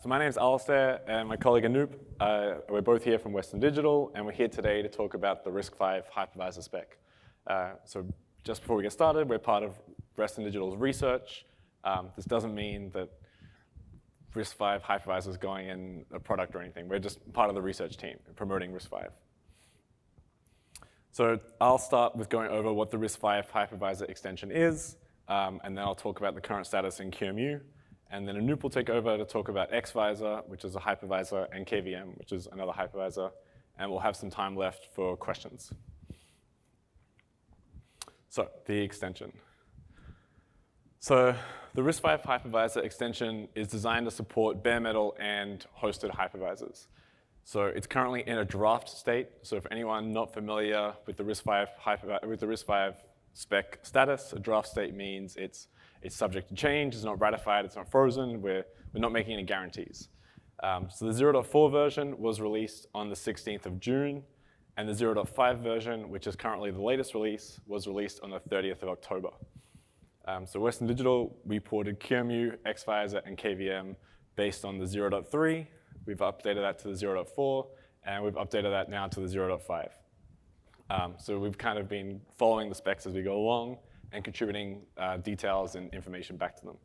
So my name is Alistair, and my colleague Anup. We're both here from Western Digital, and we're here today to talk about the RISC-V hypervisor spec. So just before we get started, we're part of Western Digital's research. This doesn't mean that RISC-V hypervisor is going in a product or anything. We're just part of the research team promoting RISC-V. So I'll start with going over what the RISC-V hypervisor extension is, and then I'll talk about the current status in QEMU. And then Anup will take over to talk about XVisor, which is a hypervisor, and KVM, which is another hypervisor. And we'll have some time left for questions. So the extension. So the RISC-V hypervisor extension is designed to support bare metal and hosted hypervisors. So it's currently in a draft state. So for anyone not familiar with the RISC-V spec status, a draft state means it's subject to change, it's not ratified, it's not frozen, we're not making any guarantees. So the 0.4 version was released on the 16th of June, and the 0.5 version, which is currently the latest release, was released on the 30th of October. So Western Digital, we ported QEMU, XVisor, and KVM based on the 0.3. We've updated that to the 0.4, and we've updated that now to the 0.5. So we've kind of been following the specs as we go along and contributing details and information back to them.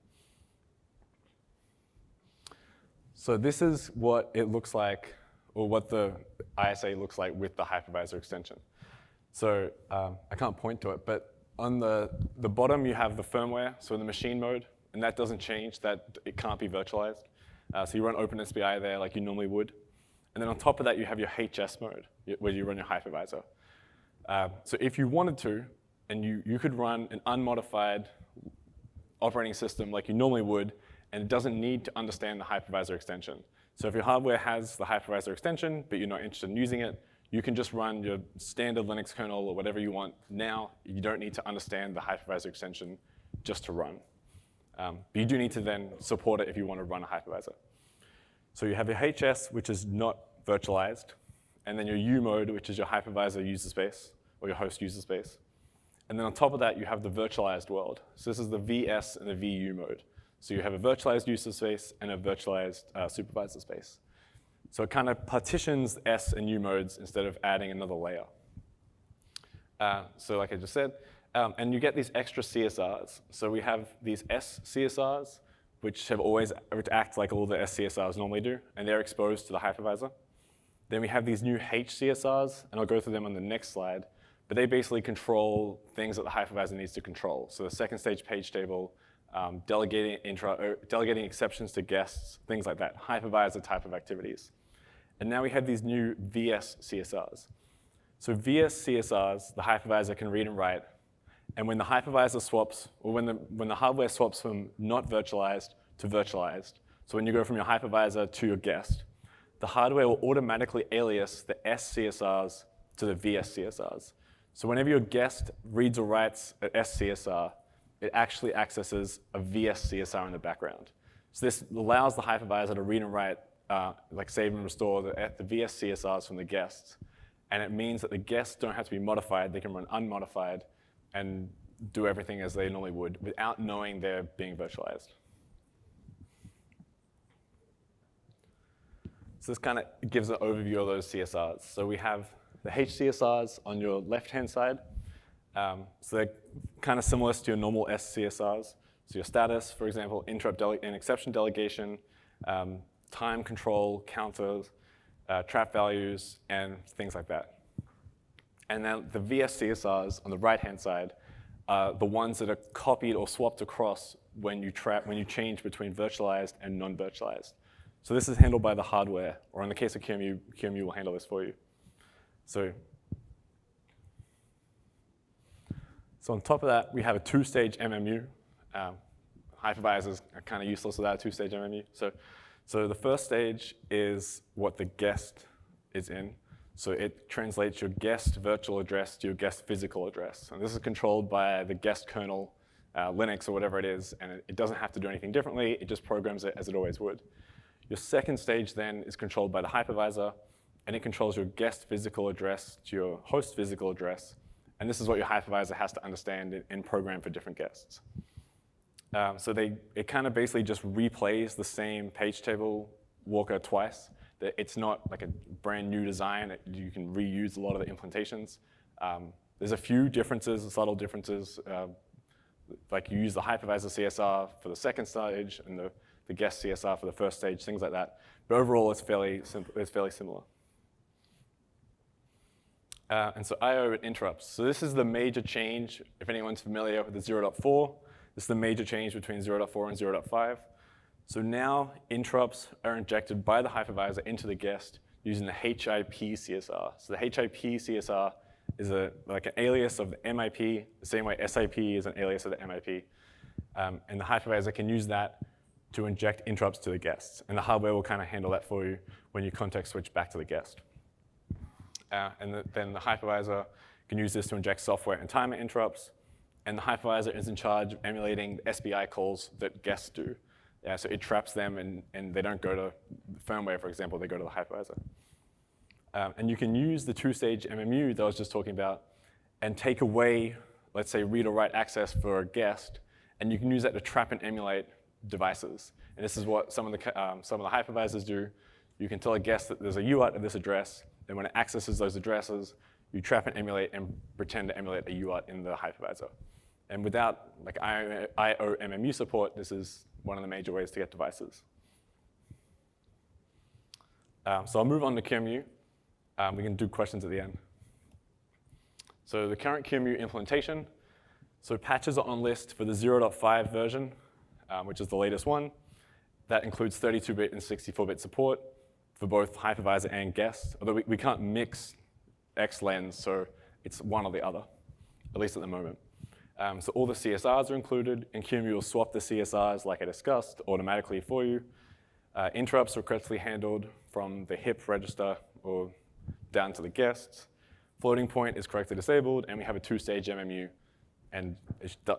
So this is what it looks like, or what the ISA looks like with the hypervisor extension. So I can't point to it, but on the bottom you have the firmware, so in the machine mode, and that doesn't change, that it can't be virtualized. So you run OpenSPI there like you normally would. And then on top of that you have your HS mode, where you run your hypervisor. So if you wanted to, and you could run an unmodified operating system like you normally would, and it doesn't need to understand the hypervisor extension. So if your hardware has the hypervisor extension, but you're not interested in using it, you can just run your standard Linux kernel or whatever you want now. You don't need to understand the hypervisor extension just to run. But you do need to then support it if you want to run a hypervisor. So you have your HS, which is not virtualized, and then your U mode, which is your hypervisor user space, or your host user space. And then on top of that, you have the virtualized world. So this is the VS and the VU mode. So you have a virtualized user space and a virtualized supervisor space. So it kind of partitions S and U modes instead of adding another layer. So like I just said, and you get these extra CSRs. So we have these S CSRs, which act like all the S CSRs normally do, and they're exposed to the hypervisor. Then we have these new H CSRs, and I'll go through them on the next slide. But they basically control things that the hypervisor needs to control. So the second stage page table, delegating exceptions to guests, things like that, hypervisor type of activities. And now we have these new VS CSRs. So VS CSRs, the hypervisor can read and write. And when the hypervisor swaps, or when the hardware swaps from not virtualized to virtualized, so when you go from your hypervisor to your guest, the hardware will automatically alias the S CSRs to the VS CSRs. So whenever your guest reads or writes an SCSR, it actually accesses a VS CSR in the background. So this allows the hypervisor to read and write, like save and restore the VS CSRs from the guests. And it means that the guests don't have to be modified. They can run unmodified and do everything as they normally would without knowing they're being virtualized. So this kind of gives an overview of those CSRs. So we have the HCSRs on your left-hand side. So they're kind of similar to your normal SCSRs. So your status, for example, interrupt and exception delegation, time control, counters, trap values, and things like that. And then the VS CSRs on the right-hand side are the ones that are copied or swapped across when you change between virtualized and non-virtualized. So this is handled by the hardware, or in the case of QEMU will handle this for you. So on top of that, we have a two-stage MMU. Hypervisors are kind of useless without a two-stage MMU. So the first stage is what the guest is in. So it translates your guest virtual address to your guest physical address. And this is controlled by the guest kernel, Linux or whatever it is, and it doesn't have to do anything differently. It just programs it as it always would. Your second stage then is controlled by the hypervisor, and it controls your guest physical address to your host physical address. And this is what your hypervisor has to understand and program for different guests. So it kind of basically just replays the same page table Walker twice. That it's not like a brand new design. You can reuse a lot of the implementations. There's a few differences, subtle differences. Like you use the hypervisor CSR for the second stage and the guest CSR for the first stage, things like that. But overall, it's fairly similar. And so I/O interrupts. So this is the major change, if anyone's familiar with the 0.4. This is the major change between 0.4 and 0.5. So now interrupts are injected by the hypervisor into the guest using the HIP CSR. So the HIP CSR is like an alias of the MIP, the same way SIP is an alias of the MIP. And the hypervisor can use that to inject interrupts to the guests. And the hardware will kind of handle that for you when you context switch back to the guest. Then the hypervisor can use this to inject software and timer interrupts. And the hypervisor is in charge of emulating the SBI calls that guests do. So it traps them, and they don't go to firmware, for example, they go to the hypervisor. And you can use the two-stage MMU that I was just talking about and take away, let's say, read or write access for a guest, and you can use that to trap and emulate devices. And this is what some of the hypervisors do. You can tell a guest that there's a UART at this address, and when it accesses those addresses, you trap and emulate and pretend to emulate a UART in the hypervisor. And without like I/O MMU support, this is one of the major ways to get devices. So I'll move on to QEMU. We can do questions at the end. So the current QEMU implementation. So patches are on list for the 0.5 version, which is the latest one. That includes 32-bit and 64-bit support for both hypervisor and guest, although we can't mix XLens, so it's one or the other, at least at the moment. So all the CSRs are included, and QEMU will swap the CSRs, like I discussed, automatically for you. Interrupts are correctly handled from the HIP register or down to the guests. Floating point is correctly disabled, and we have a two-stage MMU, and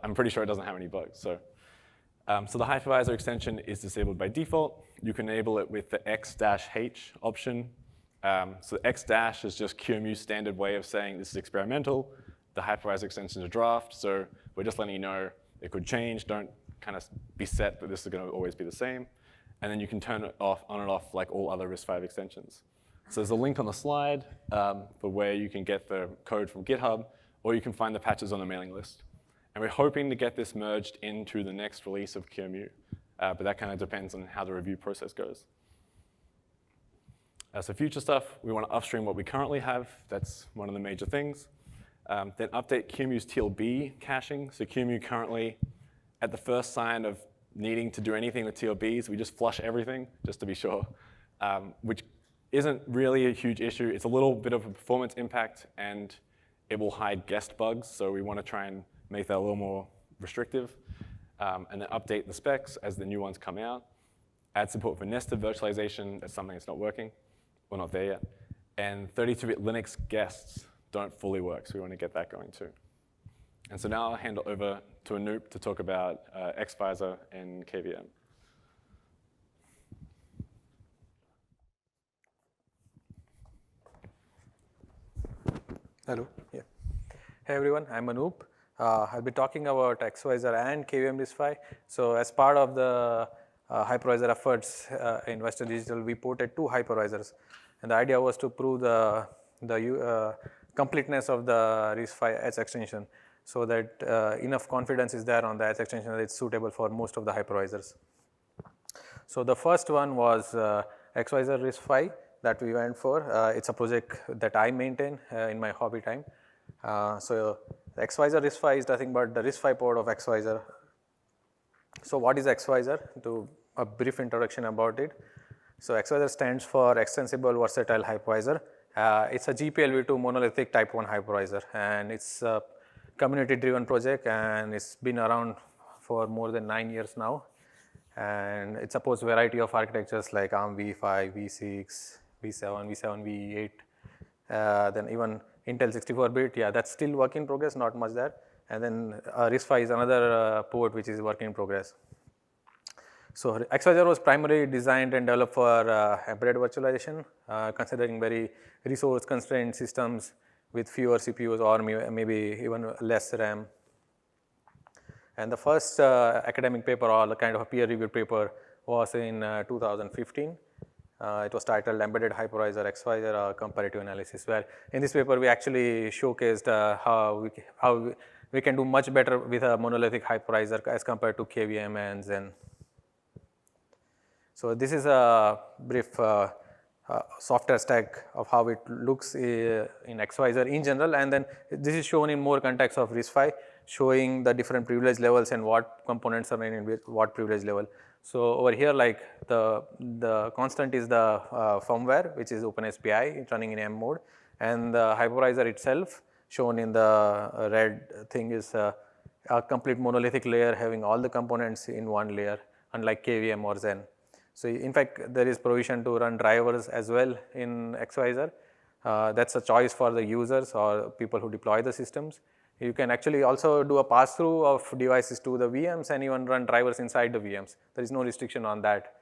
I'm pretty sure it doesn't have any bugs. So the hypervisor extension is disabled by default. You can enable it with the X-H option. So the X- is just QEMU's standard way of saying this is experimental. The hypervisor extension is a draft, so we're just letting you know it could change. Don't kind of be set that this is going to always be the same. And then you can turn it off, on and off like all other RISC-V extensions. So there's a link on the slide for where you can get the code from GitHub, or you can find the patches on the mailing list. And we're hoping to get this merged into the next release of QEMU, but that kind of depends on how the review process goes. So future stuff, we want to upstream what we currently have. That's one of the major things. Then update QEMU's TLB caching. So QEMU currently, at the first sign of needing to do anything with TLBs, we just flush everything, just to be sure, which isn't really a huge issue. It's a little bit of a performance impact, and it will hide guest bugs. So we want to try and make that a little more restrictive. And then update the specs as the new ones come out. Add support for nested virtualization. That's something that's not working. We're not there yet. And 32-bit Linux guests don't fully work, so we want to get that going too. And so now I'll hand it over to Anup to talk about Xvisor and KVM. Hello. Yeah. Hey everyone, I'm Anup. I'll be talking about Xvisor and KVM RISC-V. So as part of the hypervisor efforts in Western Digital, we ported 2 hypervisors. And the idea was to prove the completeness of the RISC-V H extension so that enough confidence is there on the H extension that it's suitable for most of the hypervisors. So the first one was Xvisor RISC-V that we went for. It's a project that I maintain in my hobby time. So Xvisor RISC-V is nothing but the RISC-V port of Xvisor. So what is Xvisor? To a brief introduction about it. So Xvisor stands for Extensible Versatile Hypervisor. It's a GPLv2 monolithic type 1 hypervisor, and it's a community-driven project, and it's been around for more than 9 years now. And it supports a variety of architectures like ARM v5, v6, v7, v7, v8, then even Intel 64-bit. Yeah, that's still work in progress, not much there. And then RISC-V is another port which is work in progress. So Xvisor was primarily designed and developed for embedded virtualization, considering very resource-constrained systems with fewer CPUs or maybe even less RAM. And the first academic paper or kind of a peer-reviewed paper was in 2015. It was titled Embedded Hypervisor XYZ Comparative Analysis, where in this paper we actually showcased how we can do much better with a monolithic hypervisor as compared to KVM and Zen. So this is a brief software stack of how it looks in XYZ in general, and then this is shown in more context of RISC-V, showing the different privilege levels and what components are running in what privilege level. So over here, like the constant is the firmware, which is OpenSPI, running in M mode, and the hypervisor itself, shown in the red thing, is a complete monolithic layer having all the components in one layer, unlike KVM or Zen. So in fact, there is provision to run drivers as well in XYZ. That's a choice for the users or people who deploy the systems. You can actually also do a pass-through of devices to the VMs and even run drivers inside the VMs. There is no restriction on that.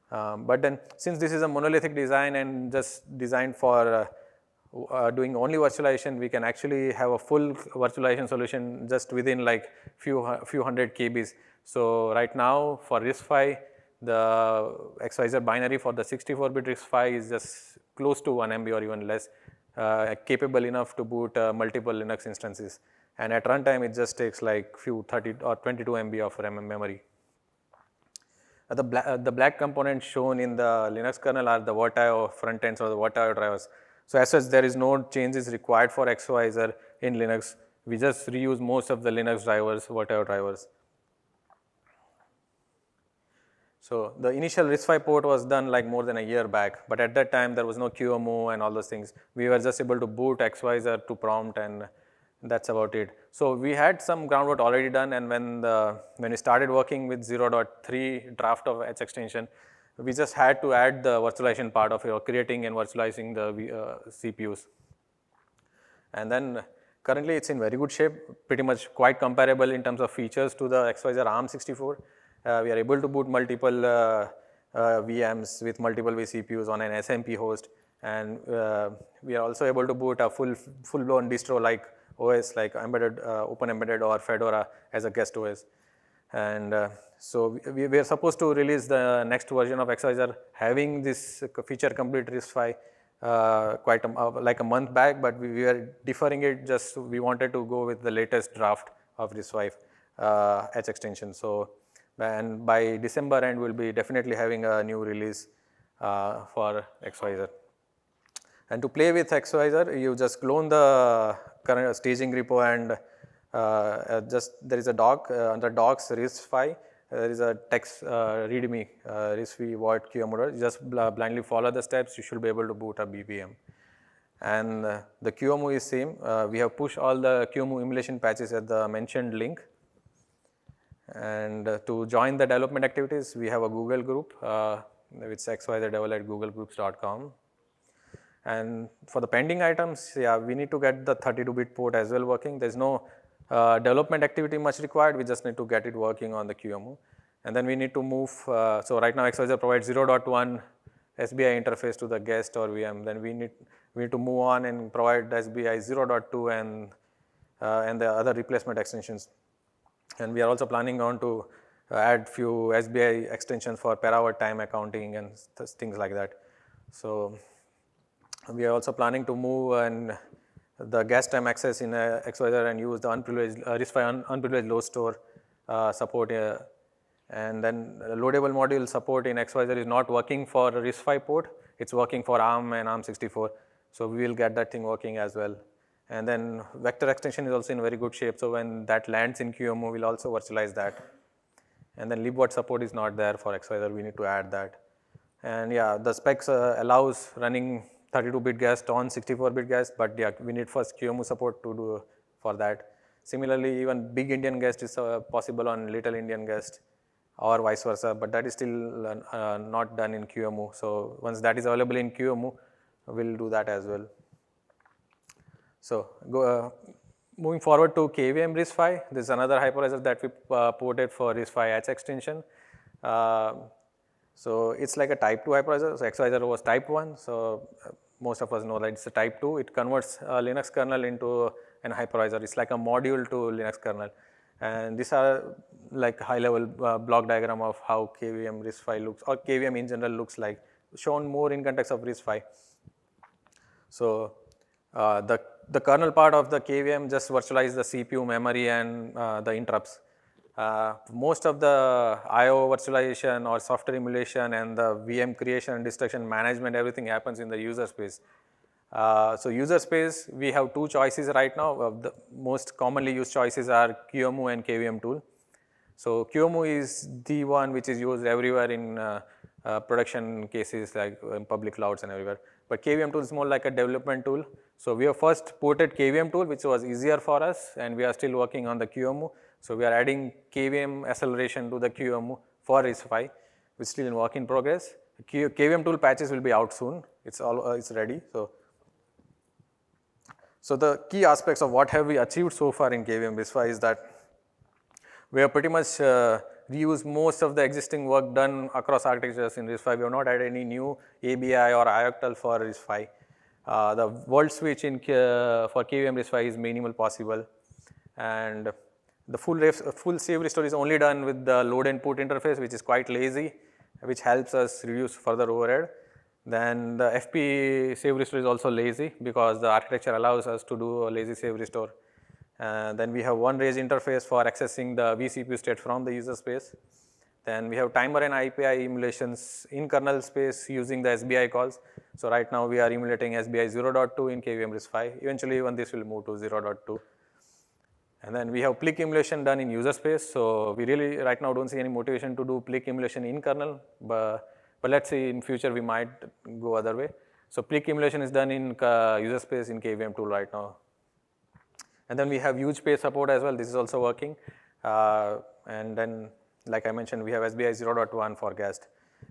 But then, since this is a monolithic design and just designed for doing only virtualization, we can actually have a full virtualization solution just within like few hundred KBs. So right now for RISC-V, the XYZ binary for the 64-bit RISC-V is just close to 1 MB or even less, capable enough to boot multiple Linux instances. And at runtime, it just takes like few 30 or 22 MB of RAM memory. The black components shown in the Linux kernel are the Vertio front ends or the Vertio drivers. So as such, there is no changes required for XYZ in Linux. We just reuse most of the Linux drivers, Vertio drivers. So the initial RISC-V port was done like more than a year back, but at that time there was no QEMU and all those things. We were just able to boot XYZ to prompt, and that's about it. So we had some groundwork already done, and when we started working with 0.3 draft of H extension, we just had to add the virtualization part of it, or creating and virtualizing the CPUs. And then currently it's in very good shape, pretty much quite comparable in terms of features to the XYZ ARM64. We are able to boot multiple VMs with multiple vCPUs on an SMP host, and we are also able to boot a full-blown distro like OS, like embedded, Open Embedded or Fedora as a guest OS. And so we are supposed to release the next version of XYZ having this feature complete RISC-V like a month back, but we were deferring it, just we wanted to go with the latest draft of RISC-V H extension. So, and by December end, we'll be definitely having a new release for XYZ. And to play with XYZ, you just clone the current staging repo, and there is a doc under docs RISC-V. There is a text readme RISC-V void QEMU. You just blindly follow the steps. You should be able to boot a BPM. And the QEMU is same. We have pushed all the QEMU emulation patches at the mentioned link. And to join the development activities, we have a Google group, which is xyzdevel@googlegroups.com. And for the pending items, yeah, we need to get the 32-bit port as well working. There's no development activity much required. We just need to get it working on the QEMU. And then we need to move, so right now XYZ provides 0.1 SBI interface to the guest or VM. Then we need to move on and provide SBI 0.2 and the other replacement extensions. And we are also planning on to add few SBI extensions for per hour time accounting and things like that. So we are also planning to move and the guest time access in XYZ and use the unprivileged RISC-V unprivileged load store support here. And then loadable module support in XYZ is not working for RISC-V port. It's working for ARM and ARM64. So we will get that thing working as well. And then vector extension is also in very good shape. So when that lands in QEMU, we'll also virtualize that. And then libvirt support is not there for XYZ. We need to add that. And yeah, the specs allows running 32-bit guest on 64-bit guest, but yeah, we need first QEMU support to do for that. Similarly, even big Indian guest is possible on little Indian guest or vice versa, but that is still not done in QEMU. So once that is available in QEMU, we'll do that as well. So moving forward to KVM RISC-V, this is another hypervisor that we ported for RISC-V H extension. So it's like a type 2 hypervisor. So XYZ was type 1. So most of us know that it's a type 2. It converts Linux kernel into an hypervisor. It's like a module to Linux kernel. And these are like high level block diagram of how KVM RISC-V looks, or KVM in general looks like. shown more in context of RISC-V. So the kernel part of the KVM just virtualize the CPU, memory, and the interrupts. Most of the I/O virtualization or software emulation and the VM creation and destruction management, everything happens in the user space. So user space, we have two choices right now. The most commonly used choices are QEMU and KVM tool. So QEMU is the one which is used everywhere in production cases, like in public clouds and everywhere. But KVM tool is more like a development tool. So we have first ported KVM tool, which was easier for us, and we are still working on the QEMU. So we are adding KVM acceleration to the QEMU for RISC-V, which is still in work in progress. KVM tool patches will be out soon. It's ready. So the key aspects of what have we achieved so far in KVM RISC-V is that we have pretty much reused most of the existing work done across architectures in RISC-V. We have not added any new ABI or ioctl for RISC-V. The world switch for KVM RISC-V is minimal possible. And the full save restore is only done with the load and put interface, which is quite lazy, which helps us reduce further overhead. Then the FP save restore is also lazy because the architecture allows us to do a lazy save restore. Then we have one raise interface for accessing the vCPU state from the user space. Then we have timer and IPI emulations in kernel space using the SBI calls. So right now we are emulating SBI 0.2 in KVM RISC-V. Eventually, even this will move to 0.2. And then we have PLIC emulation done in user space. So we really right now don't see any motivation to do PLIC emulation in kernel, but let's see in future we might go other way. So PLIC emulation is done in user space in KVM tool right now. And then we have huge space support as well. This is also working. And then, like I mentioned, we have SBI 0.1 for guest.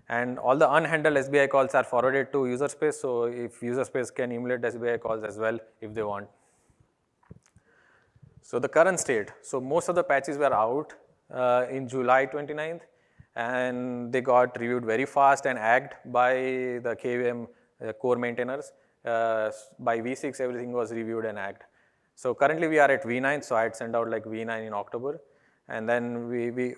And all the unhandled SBI calls are forwarded to user space. So if user space can emulate SBI calls as well if they want. So the current state. So most of the patches were out in July 29th. And they got reviewed very fast and agged by the KVM core maintainers. By V6, everything was reviewed and agged. So currently we are at V9, so I had sent out like V9 in October. And then we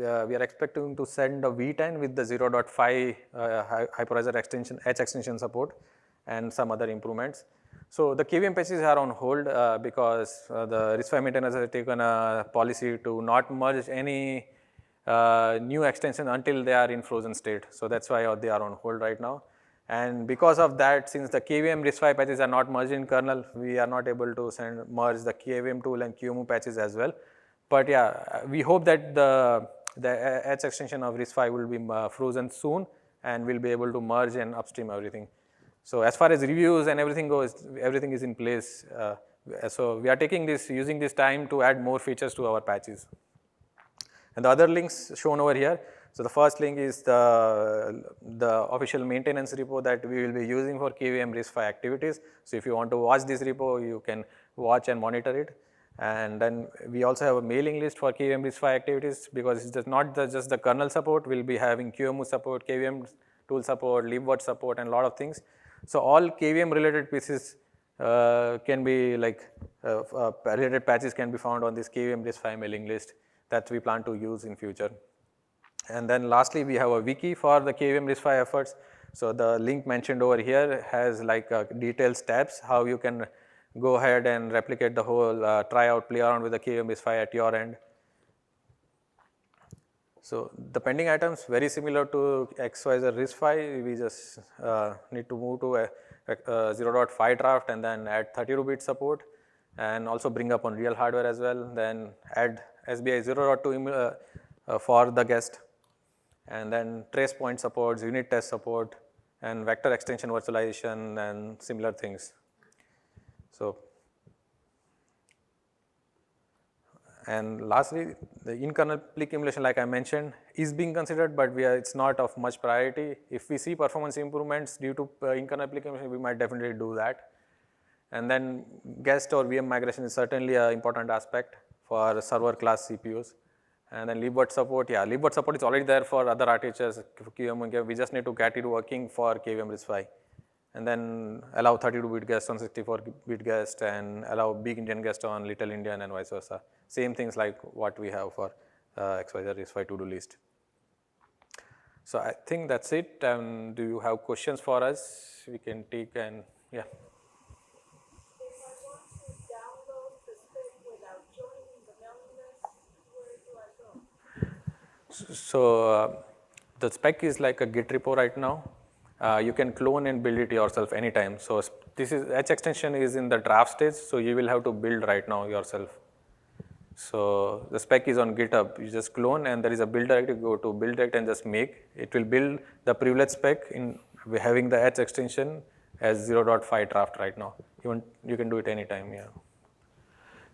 are expecting to send a V10 with the 0.5 hypervisor extension, H extension support, and some other improvements. So the KVM patches are on hold because the RISC-V maintainers have taken a policy to not merge any new extension until they are in frozen state. So that's why they are on hold right now. And because of that, since the KVM RISC-V patches are not merged in kernel, we are not able to merge the KVM tool and QEMU patches as well. But yeah, we hope that the H extension of RISC-V will be frozen soon, and we'll be able to merge and upstream everything. So as far as reviews and everything goes, everything is in place. So we are using this time to add more features to our patches. And the other links shown over here. So the first link is the official maintenance repo that we will be using for KVM RISC-V activities. So if you want to watch this repo, you can watch and monitor it. And then we also have a mailing list for KVM RISC-V activities because it's not just the kernel support. We'll be having QEMU support, KVM tool support, libvirt support, and a lot of things. So all KVM related pieces can be related patches can be found on this KVM RISC-V mailing list that we plan to use in future. And then lastly, we have a wiki for the KVM RISC-V efforts. So the link mentioned over here has like detailed steps, how you can go ahead and replicate the whole, try out, play around with the KVM RISC-V at your end. So the pending items, very similar to Hypervisor RISC-V, we just need to move to a 0.5 draft and then add 32-bit support and also bring up on real hardware as well. Then add SBI 0.2 for the guest, and then trace point supports, unit test support, and vector extension virtualization and similar things. So, and lastly, the in-kernel PLIC emulation, like I mentioned, is being considered, but it's not of much priority. If we see performance improvements due to in-kernel PLIC emulation, we might definitely do that. And then guest or VM migration is certainly an important aspect for server class CPUs. And then libvirt support, libvirt support is already there for other architectures, QEMU. We just need to get it working for KVM RISC-V. And then allow 32-bit guest on 64-bit guest and allow big Indian guest on little Indian and vice versa. Same things like what we have for Hypervisor RISC-V to-do list. So I think that's it. Do you have questions for us? We can take and yeah. If I want to download the spec without joining the mailing list, where do I go? So the spec is like a Git repo right now. You can clone and build it yourself anytime. So this is H extension is in the draft stage, so you will have to build right now yourself. So the spec is on GitHub. You just clone and there is a build directory. Go to build direct and just make. It will build the privilege spec in having the H extension as 0.5 draft right now. You can do it anytime. Yeah.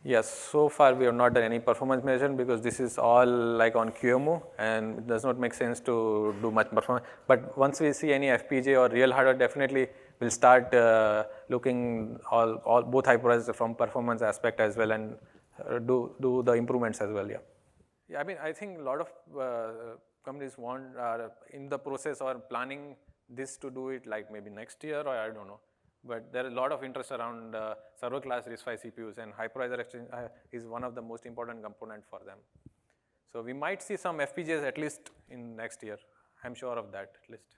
Yes, so far we have not done any performance measurement because this is all like on QEMU and it does not make sense to do much performance. But once we see any FPGA or real hardware, definitely we'll start looking all both hypervisors from performance aspect as well and do the improvements as well. Yeah. Yeah, I mean, I think a lot of companies are in the process or planning this to do it like maybe next year or I don't know. But there is a lot of interest around server class RISC-V CPUs and hypervisor exchange is one of the most important component for them. So we might see some FPGAs at least in next year. I'm sure of that at least.